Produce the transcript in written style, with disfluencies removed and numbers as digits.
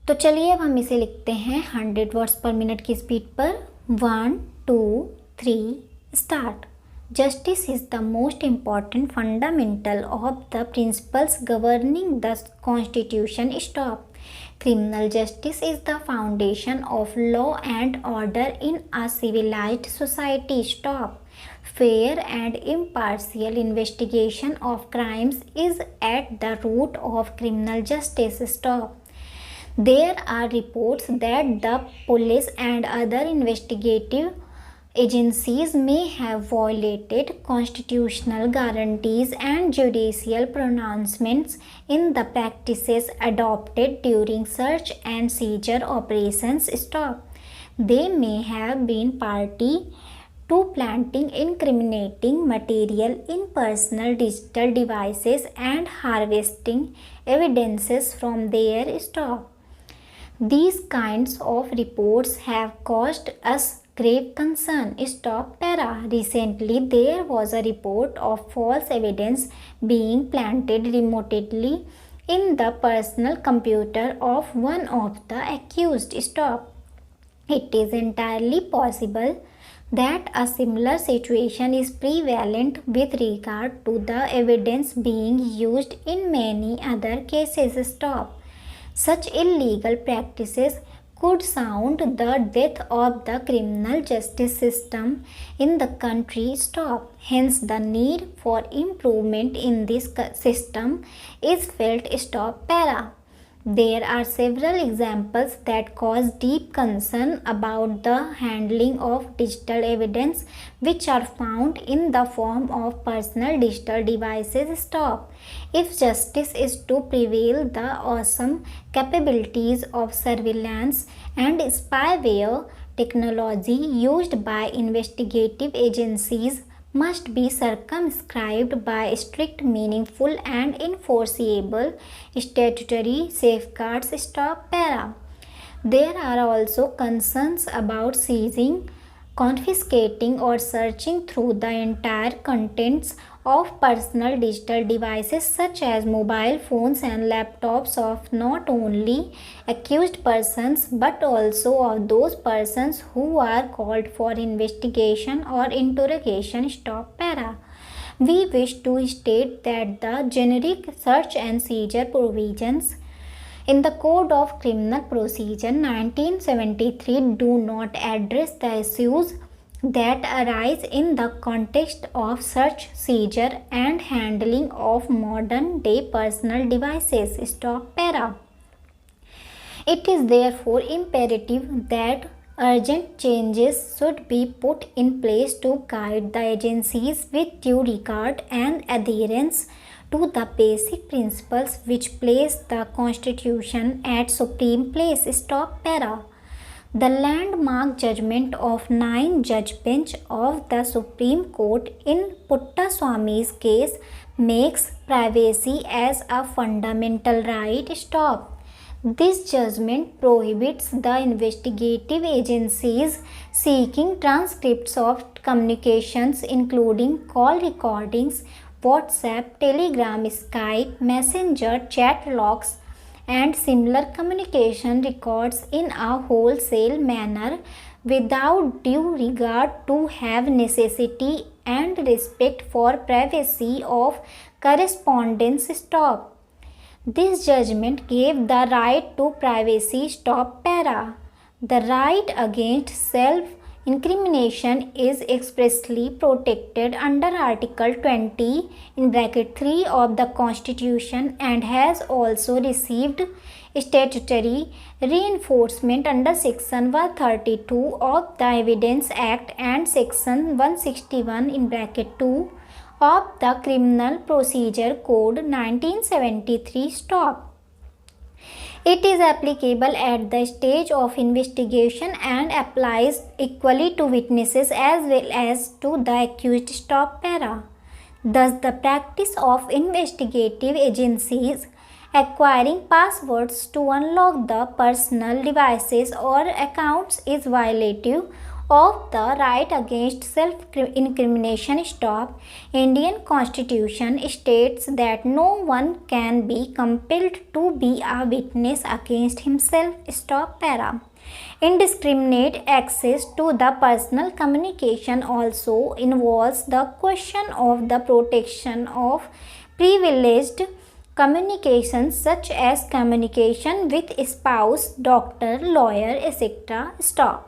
तो चलिए अब हम इसे लिखते हैं 100 वर्ड्स पर मिनट की स्पीड पर। 1 2 3 start. Justice is the most important fundamental of the principles governing the Constitution. Stop. Criminal justice is the foundation of law and order in a civilized society. Stop. Fair and impartial investigation of crimes is at the root of criminal justice. Stop. There are reports that the police and other investigative agencies may have violated constitutional guarantees and judicial pronouncements in the practices adopted during search and seizure operations. Stop. They may have been party to planting incriminating material in personal digital devices and harvesting evidences from their. Stop. These kinds of reports have caused us grave concern. Stop para. Recently, there was a report of false evidence being planted remotely in the personal computer of one of the accused. Stop. It is entirely possible that a similar situation is prevalent with regard to the evidence being used in many other cases. Stop. Such illegal practices could sound the death of the criminal justice system in the country. Stop. Hence, the need for improvement in this system is felt. Stop para. There are several examples that cause deep concern about the handling of digital evidence which are found in the form of personal digital devices. Stop. If justice is to prevail, the awesome capabilities of surveillance and spyware technology used by investigative agencies must be circumscribed by strict, meaningful, and enforceable statutory safeguards. Stop para. There are also concerns about seizing, confiscating, or searching through the entire contents of personal digital devices such as mobile phones and laptops of not only accused persons but also of those persons who are called for investigation or interrogation. Stop para. We wish to state that the generic search and seizure provisions in the Code of Criminal Procedure 1973 do not address the issues that arise in the context of search, seizure, and handling of modern day personal devices. Stop para. It is therefore imperative that urgent changes should be put in place to guide the agencies with due regard and adherence to the basic principles which place the Constitution at supreme place. Stop para. The landmark judgment of 9-judge bench of the Supreme Court in Puttaswamy's case makes privacy as a fundamental right. Stop. This judgment prohibits the investigative agencies seeking transcripts of communications including call recordings, WhatsApp, Telegram, Skype, Messenger, chat logs, and similar communication records in a wholesale manner without due regard to have necessity and respect for privacy of correspondence. Stop. This judgment gave the right to privacy. Stop para. The right against self-incrimination is expressly protected under Article 20 (3) of the Constitution and has also received statutory reinforcement under Section 132 of the Evidence Act and Section 161 (2) of the Criminal Procedure Code 1973. Stop. It is applicable at the stage of investigation and applies equally to witnesses as well as to the accused. Stop para. Thus, the practice of investigative agencies acquiring passwords to unlock the personal devices or accounts is violative of the right against self-incrimination stop. Indian Constitution states that no one can be compelled to be a witness against himself. Stop para. Indiscriminate access to the personal communication also involves the question of the protection of privileged communications such as communication with spouse, doctor, lawyer, etc. Stop.